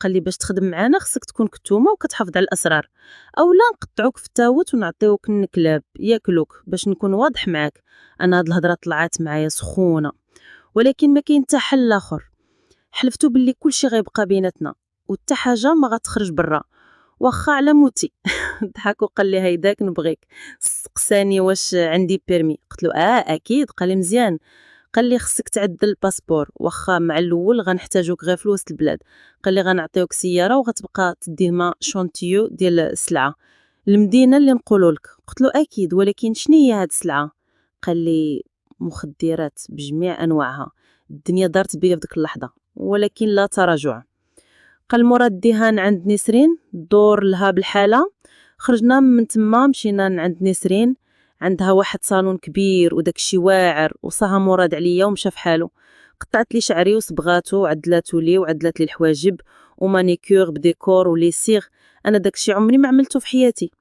قال لي باش تخدم معانا خصك تكون كتومه وكتحافظ على الاسرار، اولا نقطعوك في التاوت ونعطيوك الكلاب ياكلوك. باش نكون واضح معاك، انا هاد الهضره طلعت معايا سخونه، ولكن ما كاين حتى حل اخر. حلفتو باللي كلشي غيبقى بيناتنا وحتى حاجه ما غتخرج برا، واخا على موتي. ضحك وقال لي هيداك نبغيك. سقساني واش عندي بيرمي، قلت له اكيد. قال لي مزيان. قال لي خصك تعدل الباسبور، واخا مع الاول غنحتاجوك غير في وسط البلاد. قال لي غنعطيوك سياره وغتبقى تديما شونتيو ديال السلعه المدينه اللي نقولوا لك. قلت له اكيد، ولكن شنو هي هاد السلعه؟ قال لي مخدرات بجميع انواعها. الدنيا دارت بيا في ديك اللحظه، ولكن لا تراجع. قال مراد ديهان عند نسرين دور لها بالحاله. خرجنا من تما مشينا عند نسرين، عندها واحد صالون كبير وداكشي واعر، وصاها مراد عليا ومشى في حاله. قطعت لي شعري وصبغاتو وعدلاتو لي وعدلات لي الحواجب ومانيكور بديكور ولي سيغ. انا داكشي عمري ما عملته في حياتي.